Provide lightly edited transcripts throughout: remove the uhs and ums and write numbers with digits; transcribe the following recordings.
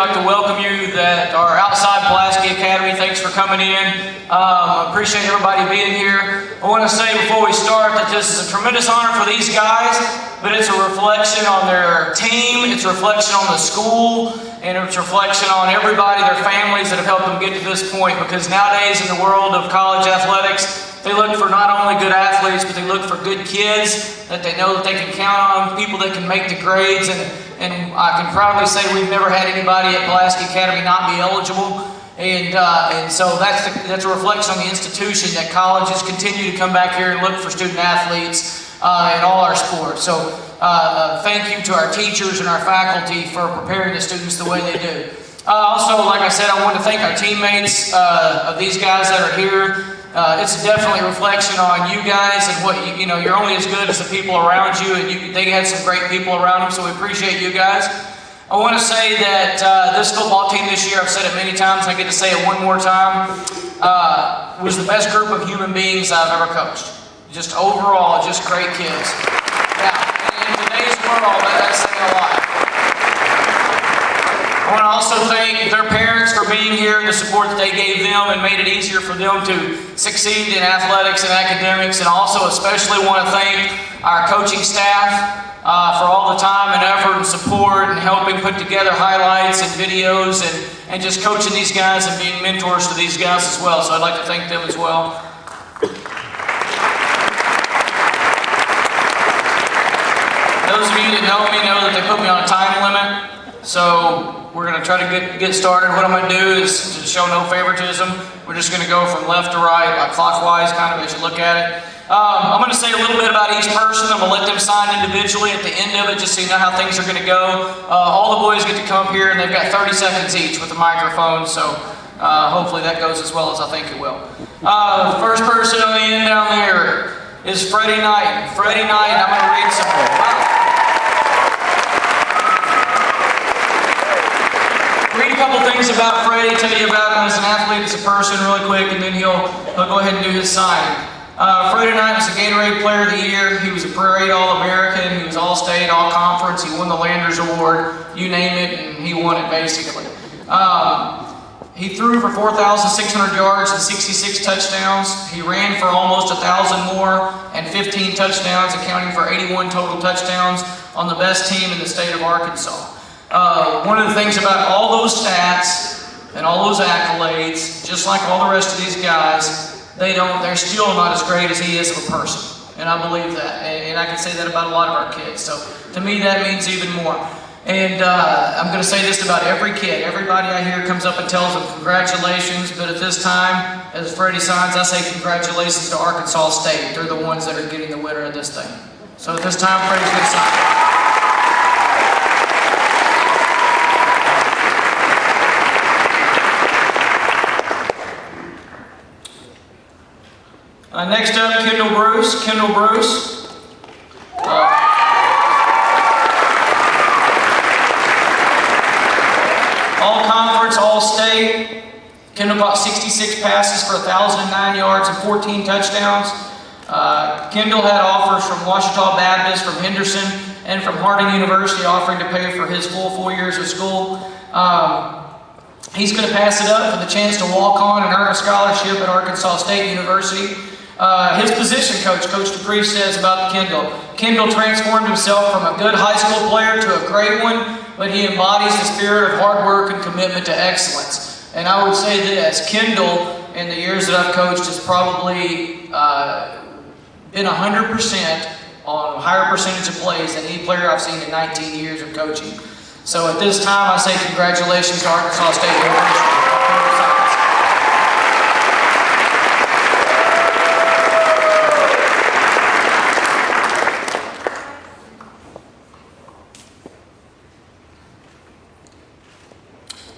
like to welcome you that are outside Pulaski Academy. Thanks for coming in. Appreciate everybody being here. I want to say before we start that this is a tremendous honor for these guys, but it's a reflection on their team, it's a reflection on the school, and it's a reflection on everybody, their families that have helped them get to this point. Because nowadays in the world of college athletics, they look for not only good athletes, but they look for good kids that they know that they can count on, people that can make the grades. And I can proudly say we've never had anybody at Pulaski Academy not be eligible. And so that's a reflection on the institution that colleges continue to come back here and look for student athletes in all our sports. So thank you to our teachers and our faculty for preparing the students the way they do. Also, like I said, I want to thank our teammates of these guys that are here. It's definitely a reflection on you guys and what you know. You're only as good as the people around you, and they had some great people around them. So we appreciate you guys. I want to say that this football team this year, I've said it many times, I get to say it one more time, was the best group of human beings I've ever coached. Just overall, just great kids. Yeah, in today's world, that's saying a lot. I want to also thank their parents for being here and the support that they gave them and made it easier for them to succeed in athletics and academics. And also especially want to thank our coaching staff for all the time and effort and support and helping put together highlights and videos and just coaching these guys and being mentors to these guys as well. So I'd like to thank them as well. Those of you that know me know that they put me on a time limit. So we're going to try to get started. What I'm going to do is to show no favoritism. We're just going to go from left to right, like clockwise, kind of as you look at it. I'm going to say a little bit about each person. I'm going to let them sign individually at the end of it, just so you know how things are going to go. All the boys get to come up here, and they've got 30 seconds each with a microphone. So hopefully that goes as well as I think it will. The first person on the end down there is Freddie Knight. Freddie Knight, I'm going to read some. Read a couple things about Freddie, tell you about him as an athlete, as a person really quick, and then he'll go ahead and do his signing. Freddie Knight was a Gatorade Player of the Year. He was a Parade All-American. He was All-State, All-Conference. He won the Landers Award. You name it, and he won it basically. He threw for 4,600 yards and 66 touchdowns. He ran for almost 1,000 more and 15 touchdowns, accounting for 81 total touchdowns on the best team in the state of Arkansas. One of the things about all those stats and all those accolades, just like all the rest of these guys, they're still not as great as he is of a person. And I believe that. And I can say that about a lot of our kids. So to me, that means even more. And I'm going to say this about every kid. Everybody I hear comes up and tells them congratulations. But at this time, as Freddie signs, I say congratulations to Arkansas State. They're the ones that are getting the winner of this thing. So at this time, Freddie's going to sign. Next up, Kendall Bruce. Kendall Bruce. All conference, all state. Kendall caught 66 passes for 1,009 yards and 14 touchdowns. Kendall had offers from Ouachita Baptist, from Henderson, and from Harding University offering to pay for his full 4 years of school. He's going to pass it up for the chance to walk on and earn a scholarship at Arkansas State University. His position coach, Coach Dupree, says about Kendall. Kendall transformed himself from a good high school player to a great one, but he embodies the spirit of hard work and commitment to excellence. And I would say this, Kendall, in the years that I've coached, has probably been 100% on a higher percentage of plays than any player I've seen in 19 years of coaching. So at this time, I say congratulations to Arkansas State University.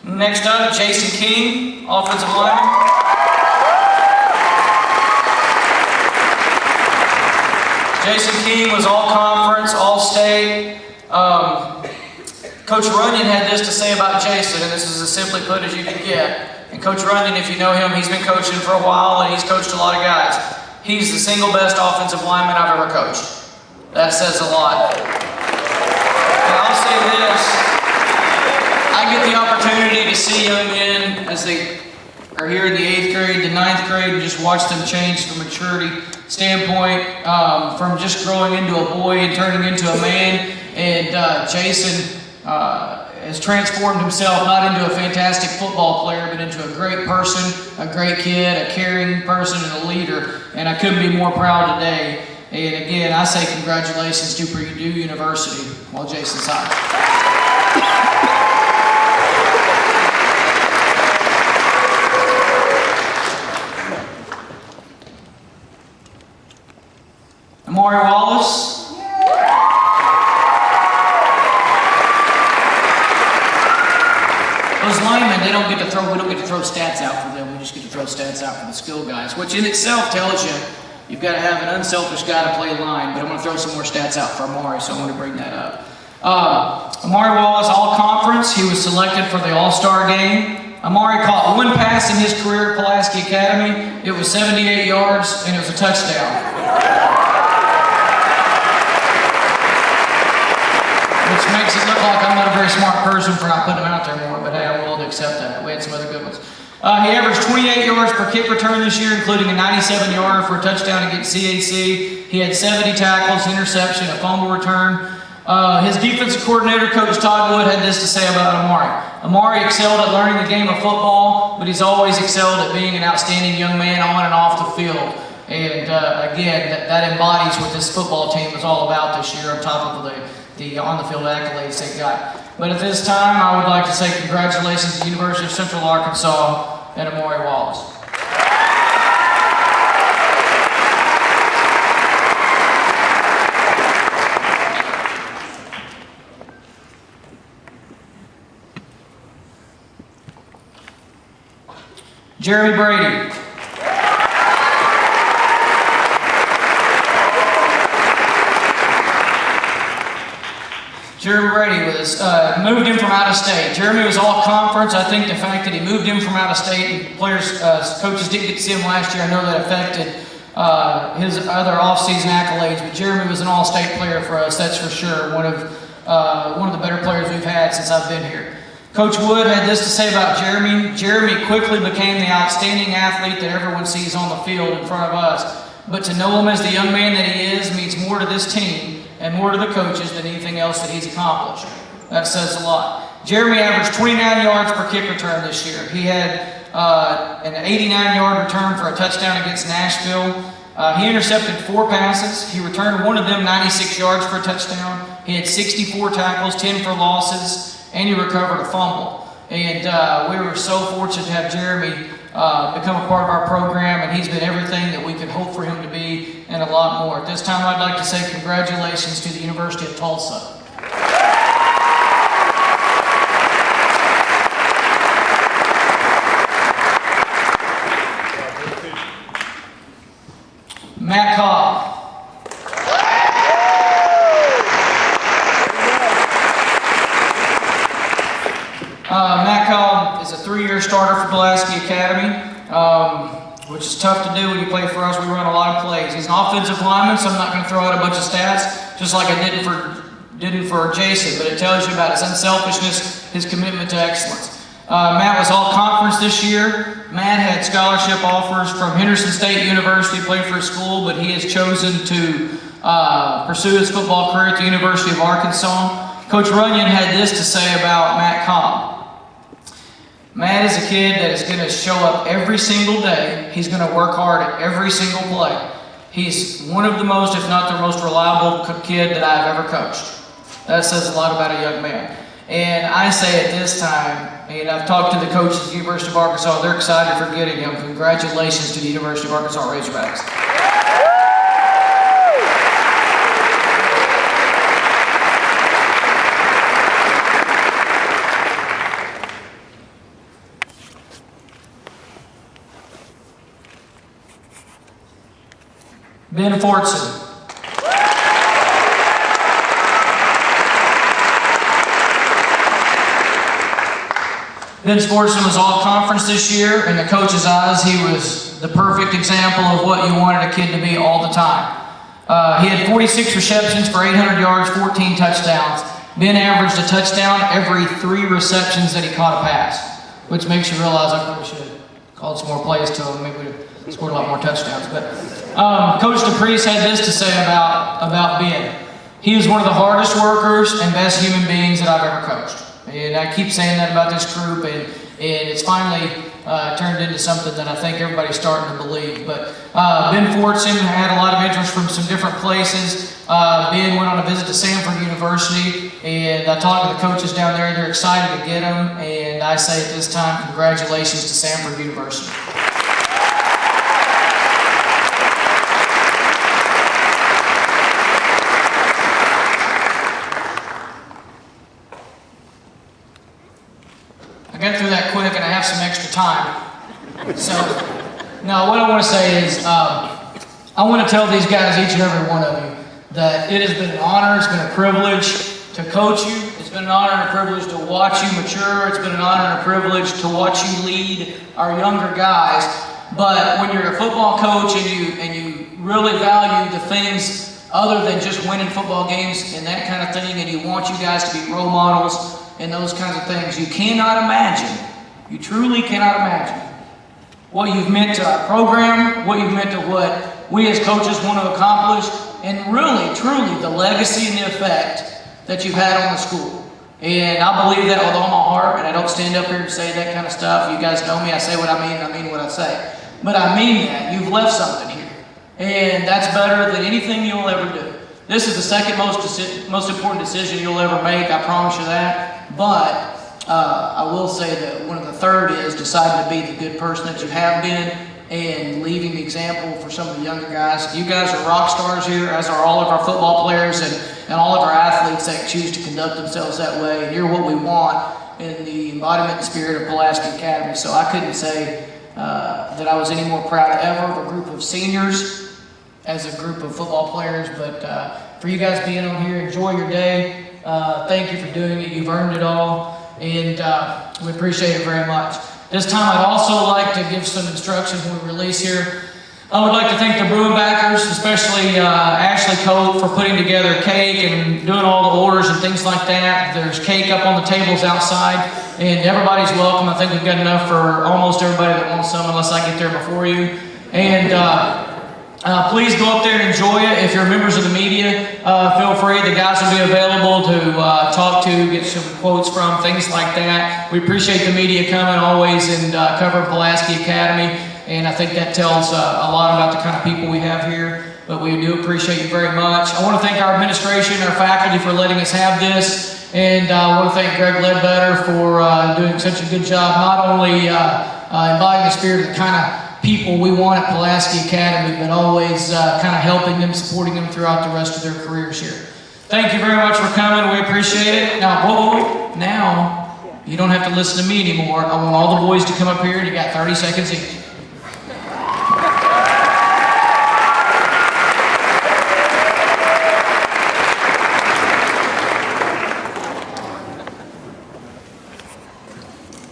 Next up, Jason King, offensive lineman. Jason King was all conference, all state. Coach Runyon had this to say about Jason, and this is as simply put as you can get. And Coach Runyon, if you know him, he's been coaching for a while and he's coached a lot of guys. He's the single best offensive lineman I've ever coached. That says a lot. And I'll say this, I get the opportunity to see young men as they are here in the 8th grade to 9th grade and just watch them change from maturity standpoint, from just growing into a boy and turning into a man. And Jason has transformed himself not into a fantastic football player, but into a great person, a great kid, a caring person, and a leader. And I couldn't be more proud today. And again, I say congratulations to Purdue University while Jason's out. Amari Wallace. Those linemen, we don't get to throw stats out for them. We just get to throw stats out for the skill guys, which in itself tells you you've got to have an unselfish guy to play line. But I'm going to throw some more stats out for Amari, so I'm going to bring that up. Amari Wallace, all conference. He was selected for the All-Star game. Amari caught one pass in his career at Pulaski Academy. It was 78 yards, and it was a touchdown. Which makes it look like I'm not a very smart person for not putting him out there more, but hey, I'm willing to accept that. We had some other good ones. He averaged 28 yards per kick return this year, including a 97-yarder for a touchdown against CAC. He had 70 tackles, interception, a fumble return. His defensive coordinator, Coach Todd Wood, had this to say about Amari. Amari excelled at learning the game of football, but he's always excelled at being an outstanding young man on and off the field. And again, that embodies what this football team is all about this year, on top of the on-the-field accolades they got. But at this time, I would like to say congratulations to the University of Central Arkansas and Amari Wallace. Jeremy Brady. Jeremy Brady was moved him from out of state. Jeremy was all conference. I think the fact that he moved him from out of state and coaches didn't get to see him last year, I know that affected his other off-season accolades. But Jeremy was an all-state player for us, that's for sure. One of the better players we've had since I've been here. Coach Wood had this to say about Jeremy. Jeremy quickly became the outstanding athlete that everyone sees on the field in front of us. But to know him as the young man that he is means more to this team and more to the coaches than anything else that he's accomplished. That says a lot. Jeremy averaged 29 yards per kick return this year. He had an 89-yard return for a touchdown against Nashville. He intercepted 4 passes. He returned one of them 96 yards for a touchdown. He had 64 tackles, 10 for losses, and he recovered a fumble. And we were so fortunate to have Jeremy become a part of our program, and he's been everything that we could hope for him to be and a lot more. At this time, I'd like to say congratulations to the University of Tulsa. Matt Cobb. Matt Cobb is a 3-year starter for Pulaski Academy, which is tough to do when you play for us. We run a lot of plays. He's an offensive lineman, so I'm not going to throw out a bunch of stats, just like I didn't for Jason, but it tells you about his unselfishness, his commitment to excellence. Matt was all conference this year. Matt had scholarship offers from Henderson State University to play for his school, but he has chosen to pursue his football career at the University of Arkansas. Coach Runyon had this to say about Matt Cobb. Matt is a kid that is going to show up every single day. He's going to work hard at every single play. He's one of the most, if not the most reliable kid that I've ever coached. That says a lot about a young man. And I say at this time, and I've talked to the coaches at the University of Arkansas, they're excited for getting him. Congratulations to the University of Arkansas Razorbacks. Ben Fortson. Ben Fortson was all conference this year. In the coach's eyes, he was the perfect example of what you wanted a kid to be all the time. He had 46 receptions for 800 yards, 14 touchdowns. Ben averaged a touchdown every 3 receptions that he caught a pass. which makes you realize I probably should have called some more plays to him. Maybe we'd have scored a lot more touchdowns. But Coach DePriest had this to say about Ben. He was one of the hardest workers and best human beings that I've ever coached. And I keep saying that about this group, and it's finally turned into something that I think everybody's starting to believe. But Ben Fortson had a lot of interest from some different places. Ben went on a visit to Samford University, and I talked to the coaches down there. They're excited to get him, and I say at this time, congratulations to Samford University. I got through that quick, and I have some extra time. So, now what I want to say is, I want to tell these guys, each and every one of you, that it has been an honor, it's been a privilege to coach you. It's been an honor and a privilege to watch you mature. It's been an honor and a privilege to watch you lead our younger guys. But when you're a football coach and you really value the things other than just winning football games and that kind of thing, and you want you guys to be role models and those kinds of things, you cannot imagine, you truly cannot imagine what you've meant to our program, what you've meant to what we as coaches want to accomplish, and really, truly, the legacy and the effect that you've had on the school. And I believe that with all my heart, and I don't stand up here and say that kind of stuff. You guys know me, I say what I mean what I say. But I mean that. You've left something here. And that's better than anything you'll ever do. This is the second most important decision you'll ever make, I promise you that. But I will say that one of the third is deciding to be the good person that you have been and leaving the example for some of the younger guys. You guys are rock stars here, as are all of our football players and all of our athletes that choose to conduct themselves that way. And you're what we want in the embodiment and spirit of Pulaski Academy. So I couldn't say that I was any more proud ever of a group of seniors as a group of football players. But for you guys being on here, enjoy your day. Thank you for doing it. You've earned it all. And we appreciate it very much. This time I'd also like to give some instructions when we release here. I would like to thank the Bruin backers, especially Ashley Cope, for putting together cake and doing all the orders and things like that. There's cake up on the tables outside, and everybody's welcome. I think we've got enough for almost everybody that wants some, unless I get there before you. And please go up there and enjoy it. If you're members of the media, feel free. The guys will be available to talk to, get some quotes from, things like that. We appreciate the media coming always and covering Pulaski Academy. And I think that tells a lot about the kind of people we have here. But we do appreciate you very much. I want to thank our administration, our faculty for letting us have this. And I want to thank Greg Ledbetter for doing such a good job, not only embodying the spirit of the kind of people we want at Pulaski Academy, but always kind of helping them, supporting them throughout the rest of their careers here. Thank you very much for coming. We appreciate it. Now, now you don't have to listen to me anymore. I want all the boys to come up here, and you got 30 seconds each.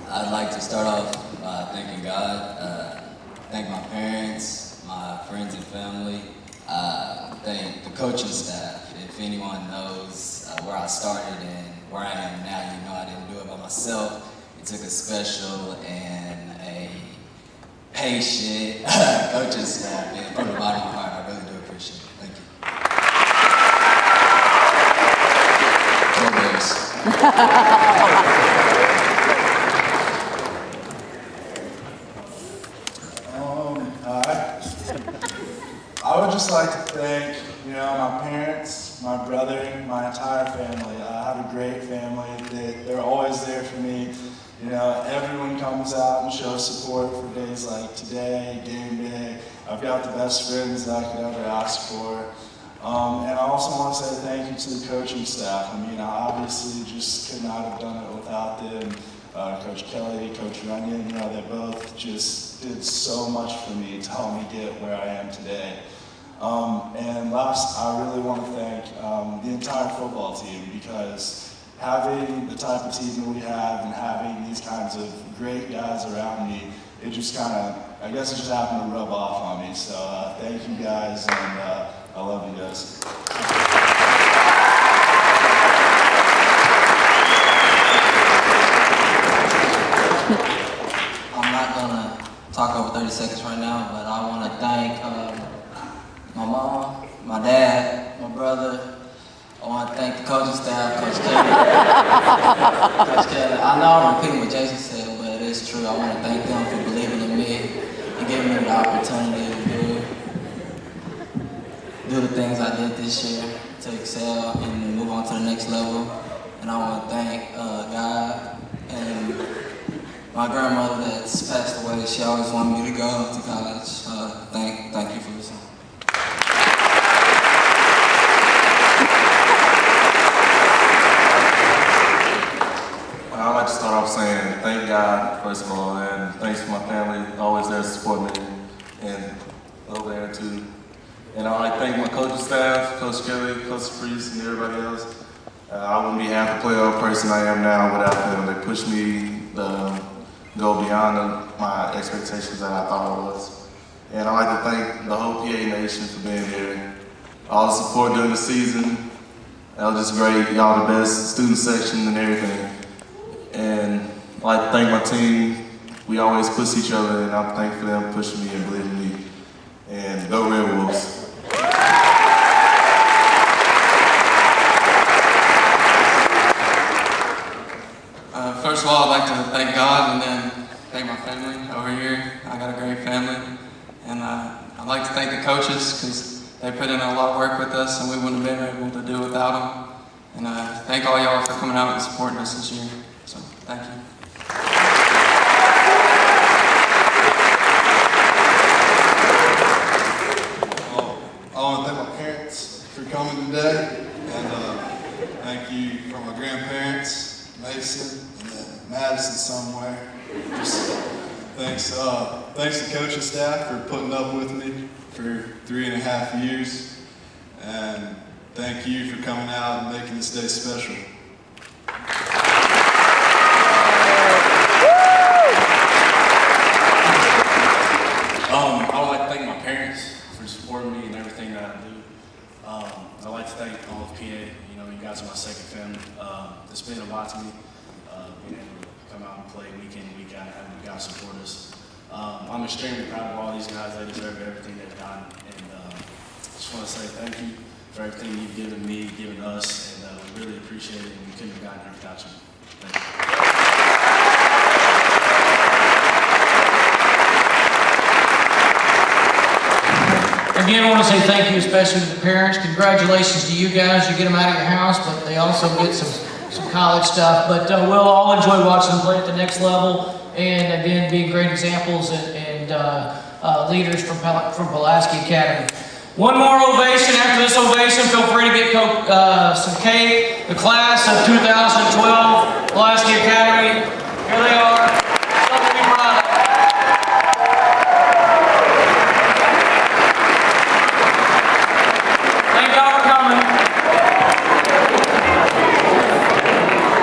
I'd like to start off by thanking God, thank my parents, my friends and family, thank the coaching staff. If anyone knows where I started and where I am now, you know I didn't do it by myself. It took a special and a patient coaching staff, and from the bottom of my heart, I really do appreciate it. Thank you. I would just like to thank, my parents, my brother, my entire family. I have a great family. They're always there for me. Everyone comes out and shows support for days like today, game day. I've got the best friends that I could ever ask for. And I also want to say thank you to the coaching staff. I obviously just could not have done it without them. Coach Kelly, Coach Runyon, they both just did so much for me to help me get where I am today. And last, I really want to thank the entire football team, because having the type of team that we have and having these kinds of great guys around me, it just kind of, I guess it just happened to rub off on me. So thank you guys, and I love you guys. talk over 30 seconds right now, but I want to thank my mom, my dad, my brother. I want to thank the coaching staff, Coach Kelly. Coach Kelly. I know I'm repeating what Jason said, but it's true. I want to thank them for believing in me and giving me the opportunity to do the things I did this year to excel and move on to the next level. And I want to thank God and my grandmother that's passed away. She always wanted me to go to college. Thank you for listening. I'd like to start off saying thank God, first of all, and thanks to my family, always there to support me, and over there too. And I'd like to thank my coaching staff, Coach Kelly, Coach Priest, and everybody else. I wouldn't be half the player or person I am now without them. They pushed me to go beyond my expectations that I thought I was. And I'd like to thank the whole PA Nation for being here. All the support during the season. That was just great. Y'all the best student section and everything. And I'd like to thank my team. We always push each other, and I'm thankful for them pushing me and believing in me. And go Red Wolves. First of all, I'd like to thank God and then thank my family over here. I got a great family. And I'd like to thank the coaches because they put in a lot of work with us and we wouldn't have been able to do it without them. And thank all y'all for coming out and supporting us this year. So, thank you. I want to thank my parents for coming today, and thank you for my grandparents, Mason, and then Madison somewhere. Just thanks to coaching staff for putting up with me for 3.5 years, and thank you for coming out and making this day special. I would like to thank my parents for supporting me in everything that I do. I'd like to thank all of PA. You guys are my second family. It's meant a lot to me, being able to come out and play week in, week out, having you guys support us. I'm extremely proud of all these guys. They deserve everything they've done. And just want to say thank you for everything you've given me, given us, and we really appreciate it. And we couldn't have gotten here without you. Thank you. Again, I want to say thank you especially to the parents. Congratulations to you guys. You get them out of your house, but they also get some college stuff. But we'll all enjoy watching them play at the next level. And again, being great examples and leaders from Pulaski Academy. One more ovation. After this ovation, feel free to get some cake. The class of 2012 Pulaski Academy.